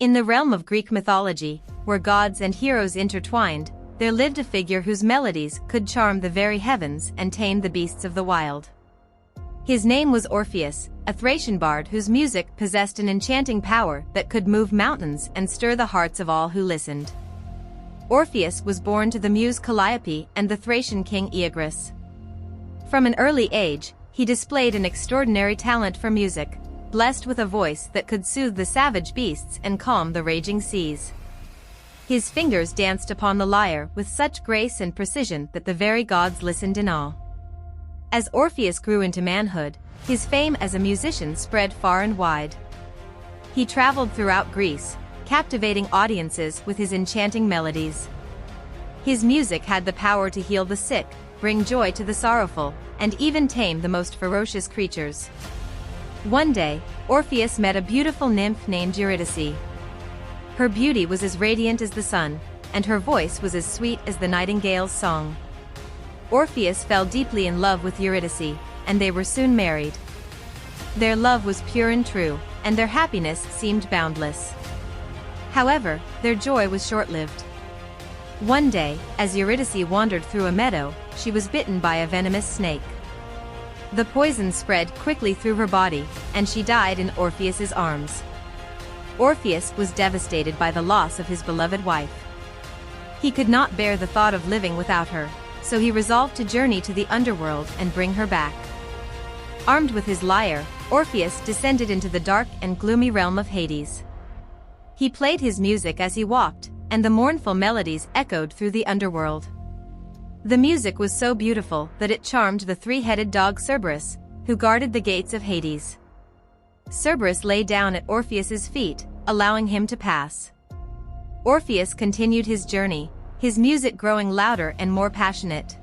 In the realm of Greek mythology, where gods and heroes intertwined, there lived a figure whose melodies could charm the very heavens and tame the beasts of the wild. His name was Orpheus, a Thracian bard whose music possessed an enchanting power that could move mountains and stir the hearts of all who listened. Orpheus was born to the muse Calliope and the Thracian king Oeagrus. From an early age, he displayed an extraordinary talent for music, blessed with a voice that could soothe the savage beasts and calm the raging seas. His fingers danced upon the lyre with such grace and precision that the very gods listened in awe. As Orpheus grew into manhood, his fame as a musician spread far and wide. He traveled throughout Greece, captivating audiences with his enchanting melodies. His music had the power to heal the sick, bring joy to the sorrowful, and even tame the most ferocious creatures. One day, Orpheus met a beautiful nymph named Eurydice. Her beauty was as radiant as the sun, and her voice was as sweet as the nightingale's song. Orpheus fell deeply in love with Eurydice, and they were soon married. Their love was pure and true, and their happiness seemed boundless. However, their joy was short-lived. One day, as Eurydice wandered through a meadow, she was bitten by a venomous snake. The poison spread quickly through her body, and she died in Orpheus's arms. Orpheus was devastated by the loss of his beloved wife. He could not bear the thought of living without her, so he resolved to journey to the underworld and bring her back. Armed with his lyre, Orpheus descended into the dark and gloomy realm of Hades. He played his music as he walked, and the mournful melodies echoed through the underworld. The music was so beautiful that it charmed the three-headed dog Cerberus, who guarded the gates of Hades. Cerberus lay down at Orpheus's feet, allowing him to pass. Orpheus continued his journey, his music growing louder and more passionate.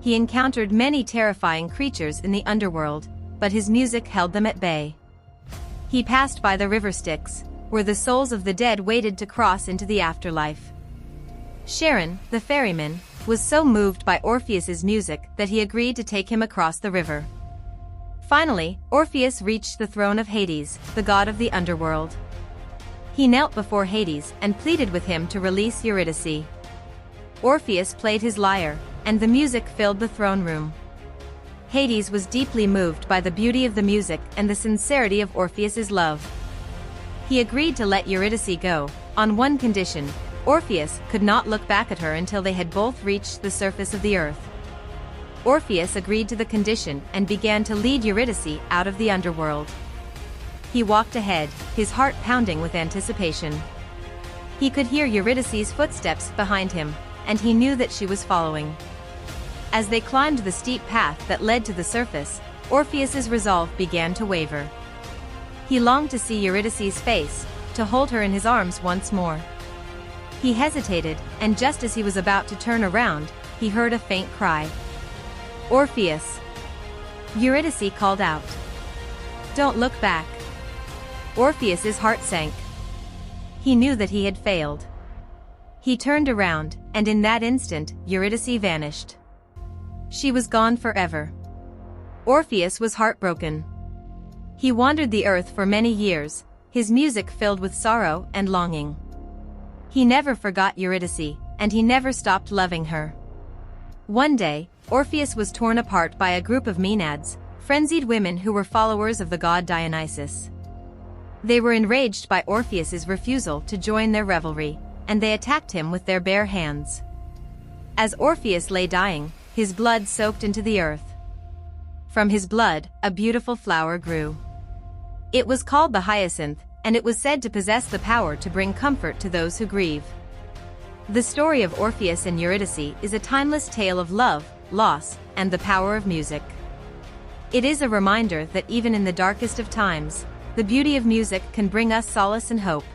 He encountered many terrifying creatures in the underworld, but his music held them at bay. He passed by the river Styx, where the souls of the dead waited to cross into the afterlife. Charon, the ferryman, was so moved by Orpheus's music that he agreed to take him across the river. Finally, Orpheus reached the throne of Hades, the god of the underworld. He knelt before Hades and pleaded with him to release Eurydice. Orpheus played his lyre, and the music filled the throne room. Hades was deeply moved by the beauty of the music and the sincerity of Orpheus's love. He agreed to let Eurydice go, on one condition: Orpheus could not look back at her until they had both reached the surface of the earth. Orpheus agreed to the condition and began to lead Eurydice out of the underworld. He walked ahead, his heart pounding with anticipation. He could hear Eurydice's footsteps behind him, and he knew that she was following. As they climbed the steep path that led to the surface, Orpheus's resolve began to waver. He longed to see Eurydice's face, to hold her in his arms once more. He hesitated, and just as he was about to turn around, he heard a faint cry. "Orpheus!" Eurydice called out. "Don't look back." Orpheus's heart sank. He knew that he had failed. He turned around, and in that instant, Eurydice vanished. She was gone forever. Orpheus was heartbroken. He wandered the earth for many years, his music filled with sorrow and longing. He never forgot Eurydice, and he never stopped loving her. One day, Orpheus was torn apart by a group of Maenads, frenzied women who were followers of the god Dionysus. They were enraged by Orpheus's refusal to join their revelry, and they attacked him with their bare hands. As Orpheus lay dying, his blood soaked into the earth. From his blood, a beautiful flower grew. It was called the hyacinth, and it was said to possess the power to bring comfort to those who grieve. The story of Orpheus and Eurydice is a timeless tale of love, loss, and the power of music. It is a reminder that even in the darkest of times, the beauty of music can bring us solace and hope.